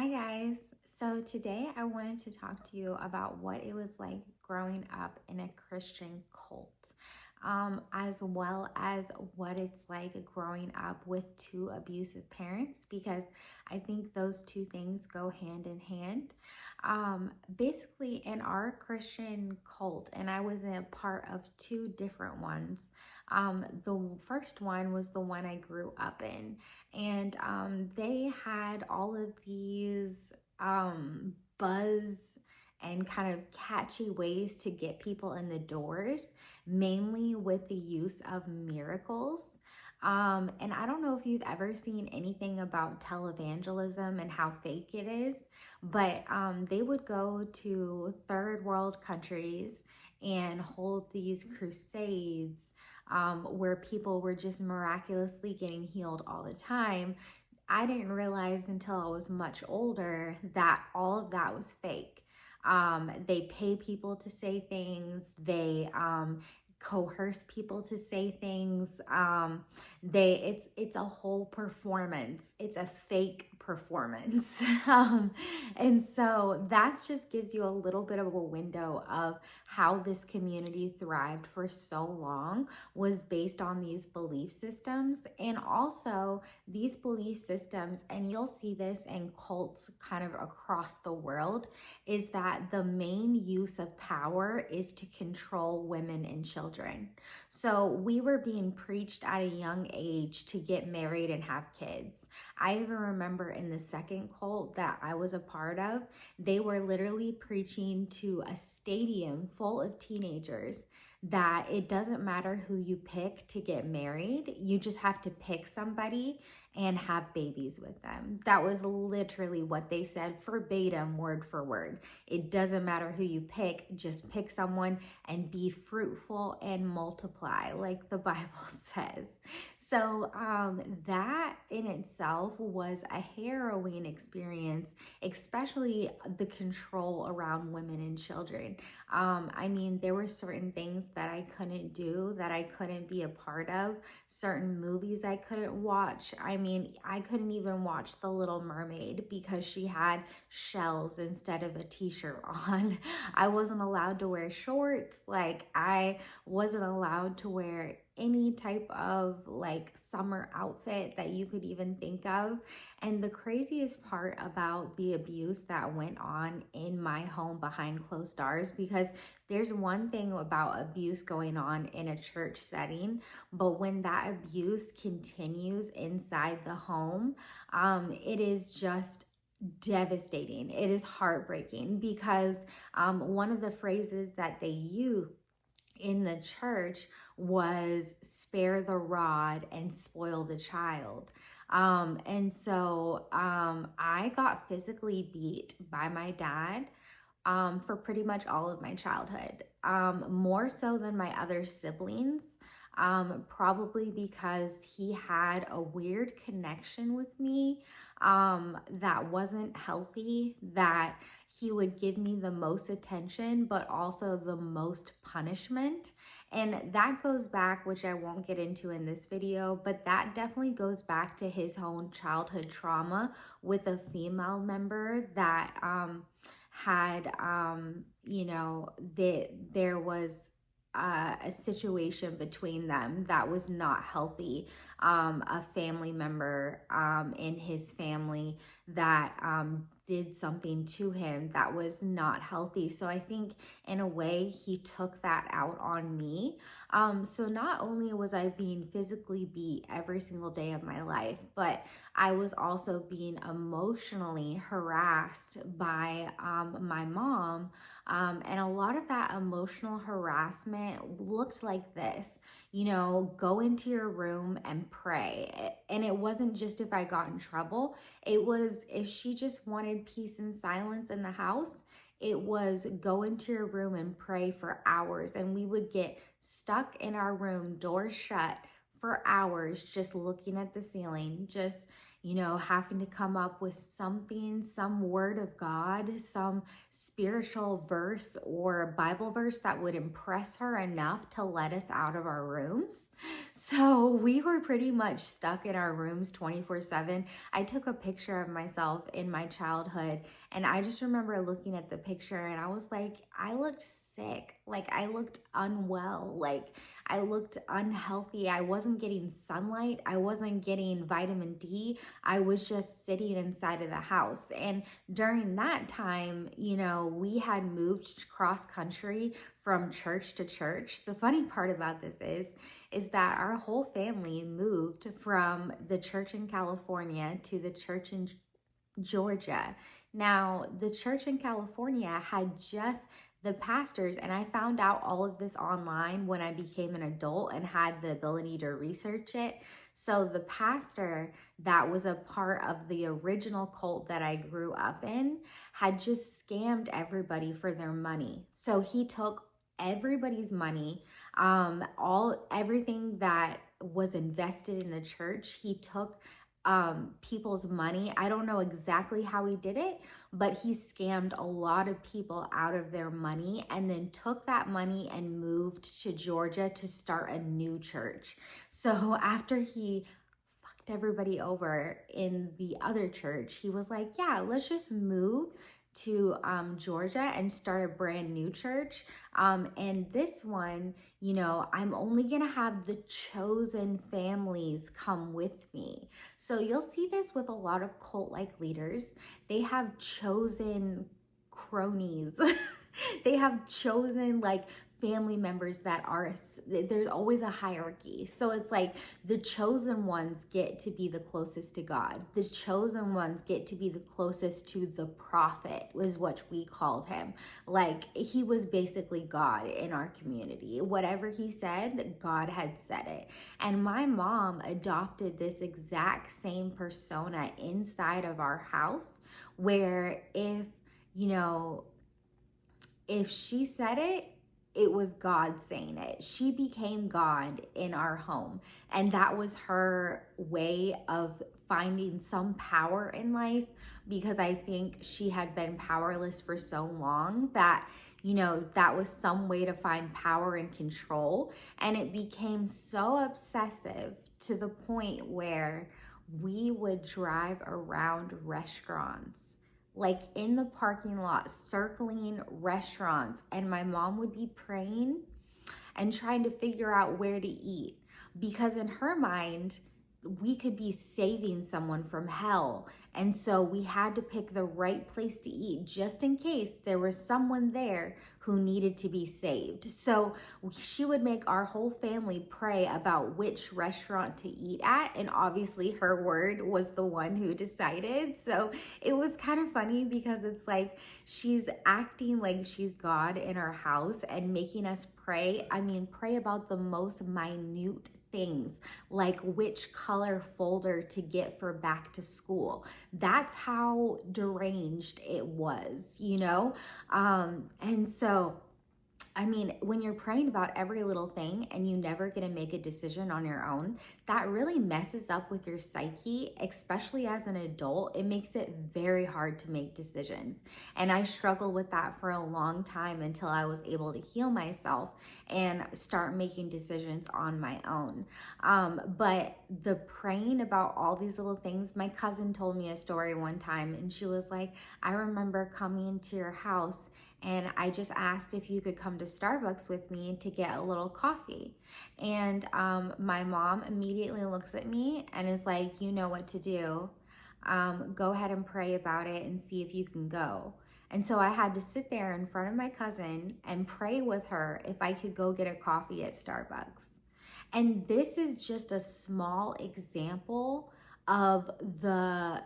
Hi guys. So today I wanted to talk to you about what it was like growing up in a Christian cult, as well as what it's like growing up with two abusive parents, because I think those two things go hand in hand. Basically, in our Christian cult, and I was a part of two different ones. The first one was the one I grew up in, and they had all of these buzz and kind of catchy ways to get people in the doors, mainly with the use of miracles. And I don't know if you've ever seen anything about televangelism and how fake it is, but they would go to third world countries and hold these crusades where people were just miraculously getting healed all the time. I didn't realize until I was much older that all of that was fake. They pay people to say things. They coerce people to say things. It's a whole performance. It's a fake performance. And so that just gives you a little bit of a window of how this community thrived for so long was based on these belief systems. And also these belief systems, and you'll see this in cults kind of across the world, is that the main use of power is to control women and children. So we were being preached at a young age to get married and have kids. I even remember in the second cult that I was a part of, they were literally preaching to a stadium full of teenagers that it doesn't matter who you pick to get married, you just have to pick somebody and have babies with them. That was literally what they said, verbatim, word for word. It doesn't matter who you pick, just pick someone and be fruitful and multiply, like the Bible says. So that in itself was a harrowing experience, especially the control around women and children. I mean, there were certain things that I couldn't do, that I couldn't be a part of, certain movies I couldn't watch. I mean, I couldn't even watch The Little Mermaid because she had shells instead of a t-shirt on. I wasn't allowed to wear shorts. Like, I wasn't allowed to wear any type of like summer outfit that you could even think of. And the craziest part about the abuse that went on in my home behind closed doors, because there's one thing about abuse going on in a church setting, but when that abuse continues inside the home, it is just devastating. It is heartbreaking because one of the phrases that they use in the church was spare the rod and spoil the child. I got physically beat by my dad for pretty much all of my childhood, more so than my other siblings. Probably because he had a weird connection with me that wasn't healthy, that he would give me the most attention, but also the most punishment. And that goes back, which I won't get into in this video, but that definitely goes back to his own childhood trauma with a female member that had, there was a situation between them that was not healthy. A family member in his family that did something to him that was not healthy. So I think in a way he took that out on me. So not only was I being physically beat every single day of my life, but I was also being emotionally harassed by my mom. And a lot of that emotional harassment looked like this, go into your room and pray. And it wasn't just if I got in trouble, it was if she just wanted peace and silence in the house. It was go into your room and pray for hours. And we would get stuck in our room, doors shut, for hours, just looking at the ceiling, just having to come up with something, some word of God, some spiritual verse or Bible verse that would impress her enough to let us out of our rooms. So we were pretty much stuck in our rooms 24/7. I took a picture of myself in my childhood, and I just remember looking at the picture and I was like, I looked sick. Like, I looked unwell. Like, I looked unhealthy. I wasn't getting sunlight. I wasn't getting vitamin D. I was just sitting inside of the house. And during that time, we had moved cross country from church to church. The funny part about this is that our whole family moved from the church in California to the church in Georgia. Now, the church in California had just the pastors, and I found out all of this online when I became an adult and had the ability to research it. So the pastor that was a part of the original cult that I grew up in had just scammed everybody for their money. So he took everybody's money, everything that was invested in the church. He took people's money. I don't know exactly how he did it, but he scammed a lot of people out of their money and then took that money and moved to Georgia to start a new church. So after he fucked everybody over in the other church, he was like, yeah, let's just move to Georgia and start a brand new church. And this one, I'm only gonna have the chosen families come with me. So you'll see this with a lot of cult-like leaders. They have chosen cronies. They have chosen family members that there's always a hierarchy. So it's like the chosen ones get to be the closest to God. The chosen ones get to be the closest to the prophet, was what we called him. Like, he was basically God in our community. Whatever he said, God had said it. And my mom adopted this exact same persona inside of our house, where if she said it, it was God saying it. She became God in our home. And that was her way of finding some power in life, because I think she had been powerless for so long that, that was some way to find power and control. And it became so obsessive to the point where we would drive around restaurants, like in the parking lot, circling restaurants, and my mom would be praying and trying to figure out where to eat, because in her mind, we could be saving someone from hell. And so we had to pick the right place to eat just in case there was someone there who needed to be saved. So she would make our whole family pray about which restaurant to eat at. And obviously her word was the one who decided. So it was kind of funny, because it's like she's acting like she's God in our house and making us pray. I mean, pray about the most minute things, like which color folder to get for back to school. That's how deranged it was, and so I mean, when you're praying about every little thing and you never get to make a decision on your own, that really messes up with your psyche, especially as an adult. It makes it very hard to make decisions. And I struggled with that for a long time until I was able to heal myself and start making decisions on my own. But the praying about all these little things, my cousin told me a story one time, and she was like, I remember coming to your house and I just asked if you could come to Starbucks with me to get a little coffee. And my mom immediately looks at me and is like, you know what to do. Go ahead and pray about it and see if you can go. And so I had to sit there in front of my cousin and pray with her if I could go get a coffee at Starbucks. And this is just a small example of the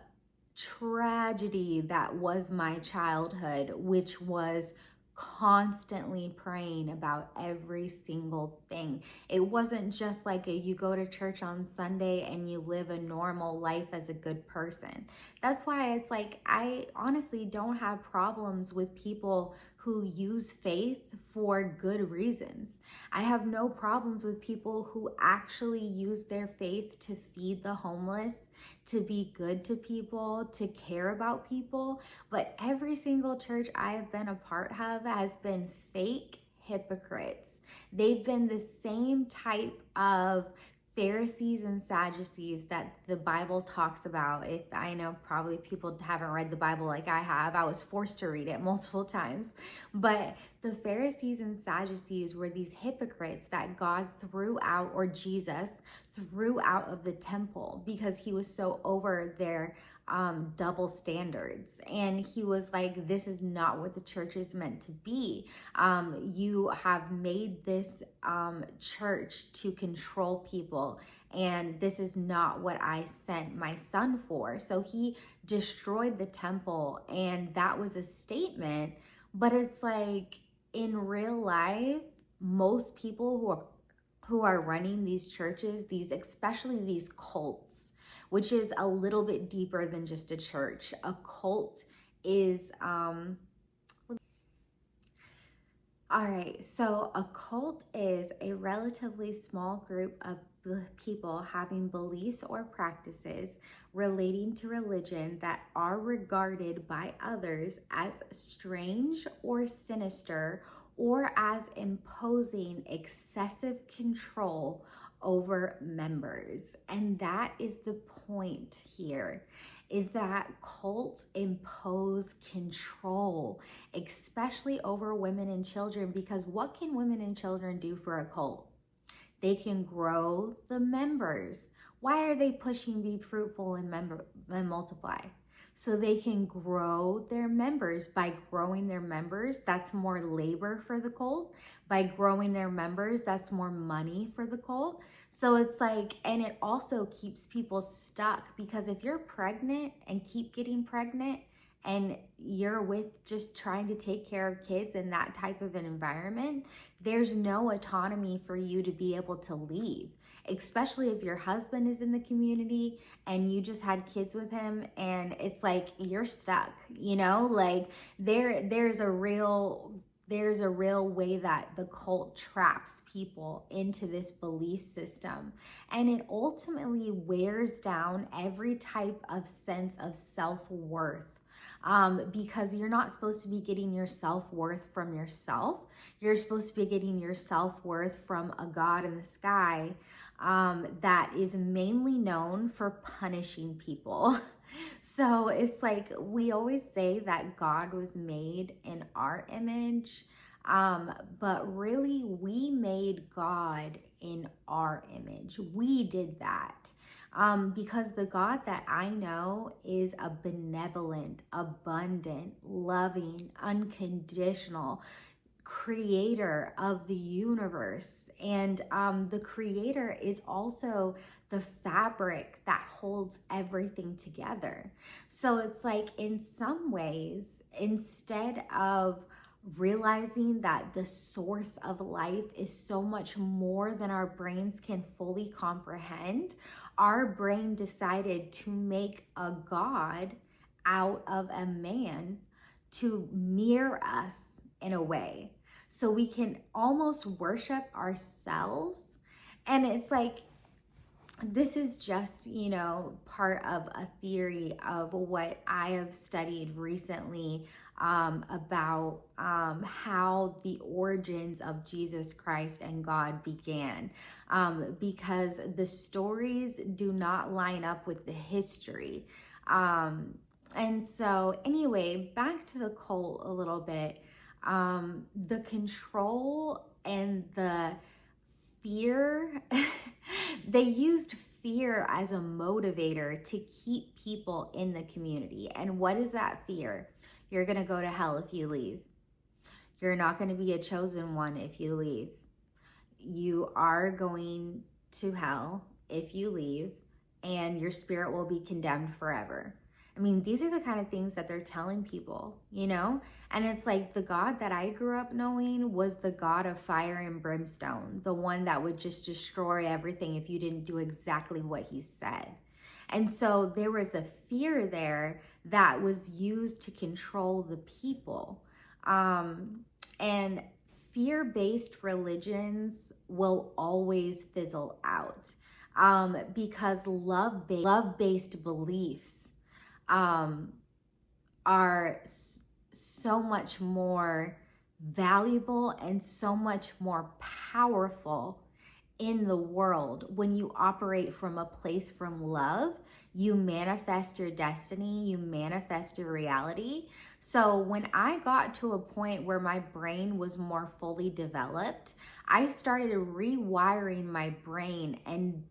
tragedy that was my childhood, which was constantly praying about every single thing. It wasn't just like you go to church on Sunday and you live a normal life as a good person. That's why it's like, I honestly don't have problems with people who who use faith for good reasons. I have no problems with people who actually use their faith to feed the homeless, to be good to people, to care about people. But every single church I have been a part of has been fake hypocrites. They've been the same type of Pharisees and Sadducees that the Bible talks about. If I know probably people haven't read the Bible like I have, I was forced to read it multiple times. But the Pharisees and Sadducees were these hypocrites that God threw out, or Jesus threw out of the temple because he was so over their double standards. And he was like, this is not what the church is meant to be. You have made this church to control people, and this is not what I sent my son for. So he destroyed the temple, and that was a statement. But it's like, in real life, most people who are running these churches, especially these cults, which is a little bit deeper than just a church. A cult is all right, so a cult is a relatively small group of people having beliefs or practices relating to religion that are regarded by others as strange or sinister, or as imposing excessive control over members. And that is the point here, is that cults impose control, especially over women and children, because what can women and children do for a cult? They can grow the members. Why are they pushing be fruitful and multiply? So they can grow their members. By growing their members, that's more labor for the cult. By growing their members, that's more money for the cult. So it's like, and it also keeps people stuck, because if you're pregnant and keep getting pregnant, and you're with just trying to take care of kids in that type of an environment, there's no autonomy for you to be able to leave, especially if your husband is in the community and you just had kids with him, and it's like you're stuck, like there's a real way that the cult traps people into this belief system, and it ultimately wears down every type of sense of self-worth. Because you're not supposed to be getting your self-worth from yourself. You're supposed to be getting your self-worth from a God in the sky that is mainly known for punishing people. So it's like, we always say that God was made in our image, but really we made God in our image. We did that. Because the God that I know is a benevolent, abundant, loving, unconditional creator of the universe. And the creator is also the fabric that holds everything together. So it's like, in some ways, instead of realizing that the source of life is so much more than our brains can fully comprehend, our brain decided to make a God out of a man to mirror us in a way. So we can almost worship ourselves. And it's like, this is just, part of a theory of what I have studied recently about how the origins of Jesus Christ and God began, because the stories do not line up with the history. And so anyway, back to the cult a little bit. The control and the fear, they used fear as a motivator to keep people in the community. And what is that fear? You're going to go to hell if you leave. You're not going to be a chosen one if you leave. You are going to hell if you leave, and your spirit will be condemned forever. I mean, these are the kind of things that they're telling people, And it's like, the God that I grew up knowing was the God of fire and brimstone, the one that would just destroy everything if you didn't do exactly what he said. And so there was a fear there that was used to control the people. And fear-based religions will always fizzle out, because love-based beliefs um, are so much more valuable and so much more powerful in the world. When you operate from a place from love, you manifest your destiny, you manifest your reality. So when I got to a point where my brain was more fully developed, I started rewiring my brain and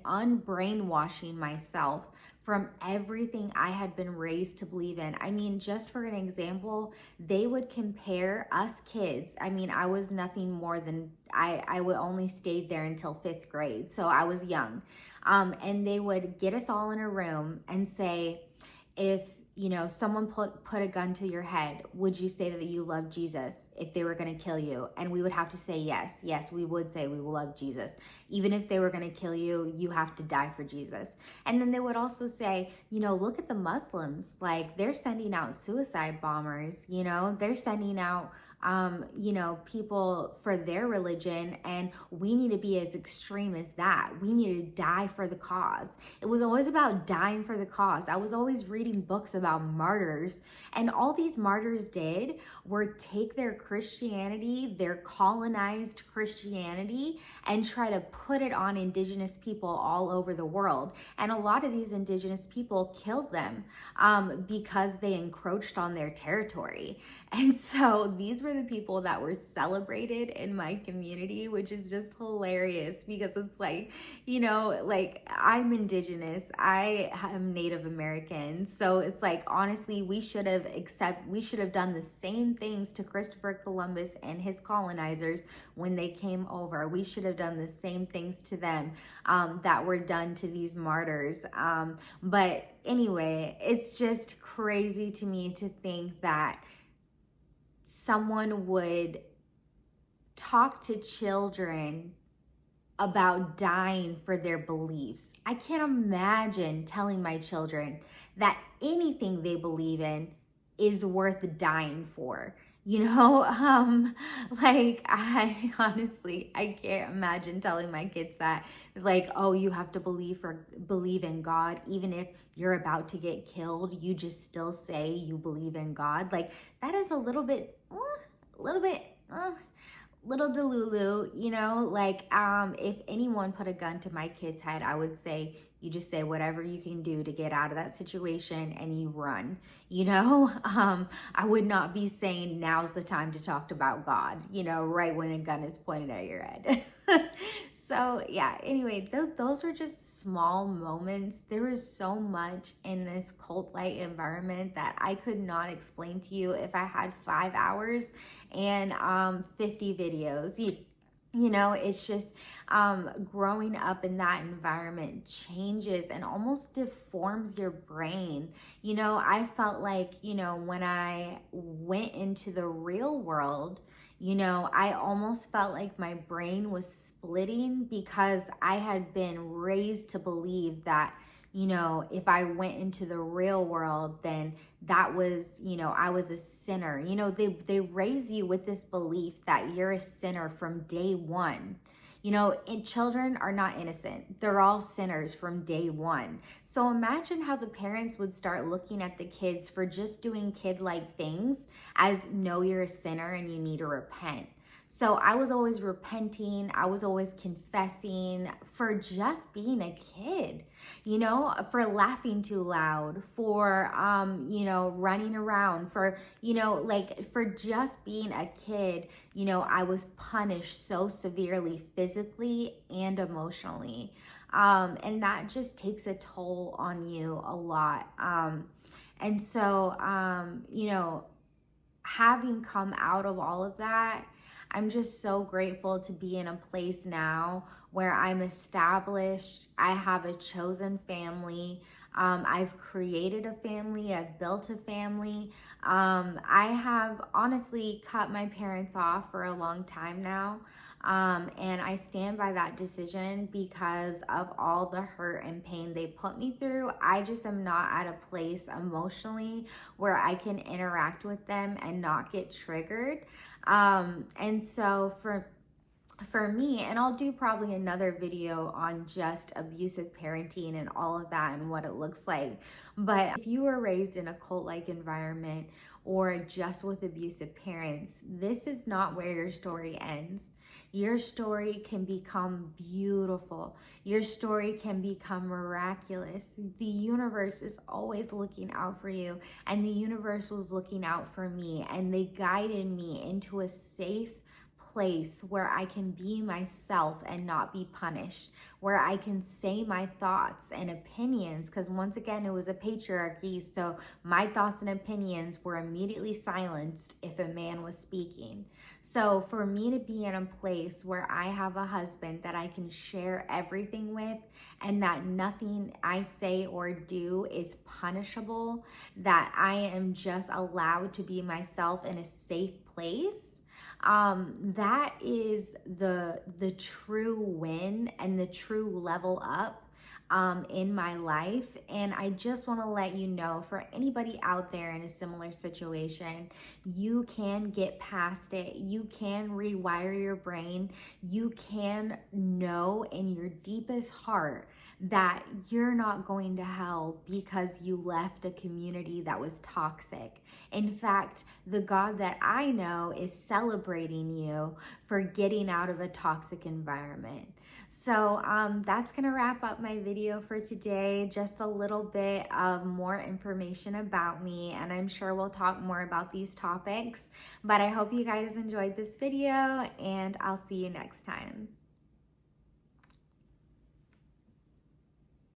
unbrainwashing myself from everything I had been raised to believe in. I mean, just for an example, they would compare us kids. I mean, I was nothing more than, I would only stayed there until 5th grade, so I was young. And they would get us all in a room and say, if someone put a gun to your head, would you say that you love Jesus if they were going to kill you? And we would have to say yes. Yes, we would say we love Jesus. Even if they were going to kill you, you have to die for Jesus. And then they would also say, look at the Muslims. Like, they're sending out suicide bombers, they're sending out people for their religion, and we need to be as extreme as that. We need to die for the cause. It was always about dying for the cause. I was always reading books about martyrs, and all these martyrs did were take their Christianity, their colonized Christianity, and try to put it on indigenous people all over the world. And a lot of these indigenous people killed them because they encroached on their territory. And so these were the people that were celebrated in my community, which is just hilarious, because it's like, like, I'm indigenous, I am Native American. So it's like, honestly, we should have done the same things to Christopher Columbus and his colonizers when they came over. We should have done the same things to them that were done to these martyrs. But anyway, it's just crazy to me to think that someone would talk to children about dying for their beliefs. I can't imagine telling my children that anything they believe in is worth dying for. Like, I honestly, I can't imagine telling my kids that, like, oh, you have to believe in God, even if you're about to get killed, you just still say you believe in God. Like, that is a little delulu, like, if anyone put a gun to my kid's head, I would say, you just say whatever you can do to get out of that situation and you run. I would not be saying now's the time to talk about God, right when a gun is pointed at your head. So yeah, anyway, those were just small moments. There was so much in this cult-like environment that I could not explain to you if I had 5 hours and 50 videos. It's just growing up in that environment changes and almost deforms your brain. I felt like, when I went into the real world, I almost felt like my brain was splitting, because I had been raised to believe that, if I went into the real world, then that was, I was a sinner. They raise you with this belief that you're a sinner from day one. And children are not innocent. They're all sinners from day one. So imagine how the parents would start looking at the kids for just doing kid-like things as, no, you're a sinner and you need to repent. So I was always repenting. I was always confessing for just being a kid, for laughing too loud, for, running around, for, like, for just being a kid. I was punished so severely, physically and emotionally. And that just takes a toll on you a lot. And so, having come out of all of that, I'm just so grateful to be in a place now where I'm established. I have a chosen family. I've created a family. I've built a family. I have honestly cut my parents off for a long time now. And I stand by that decision because of all the hurt and pain they put me through. I just am not at a place emotionally where I can interact with them and not get triggered. And so for me, and I'll do probably another video on just abusive parenting and all of that and what it looks like. But if you were raised in a cult-like environment or just with abusive parents, this is not where your story ends. Your story can become beautiful. Your story can become miraculous. The universe is always looking out for you, and the universe was looking out for me, and they guided me into a safe place where I can be myself and not be punished, where I can say my thoughts and opinions, because once again, it was a patriarchy, so my thoughts and opinions were immediately silenced if a man was speaking. So for me to be in a place where I have a husband that I can share everything with, and that nothing I say or do is punishable, that I am just allowed to be myself in a safe place, that is the true win and the true level up in my life. And I just want to let you know, for anybody out there in a similar situation, you can get past it. You can rewire your brain. You can know in your deepest heart that you're not going to hell because you left a community that was toxic. In fact, the God that I know is celebrating you for getting out of a toxic environment. So that's gonna wrap up my video for today. Just a little bit of more information about me, and I'm sure we'll talk more about these topics. But I hope you guys enjoyed this video, and I'll see you next time.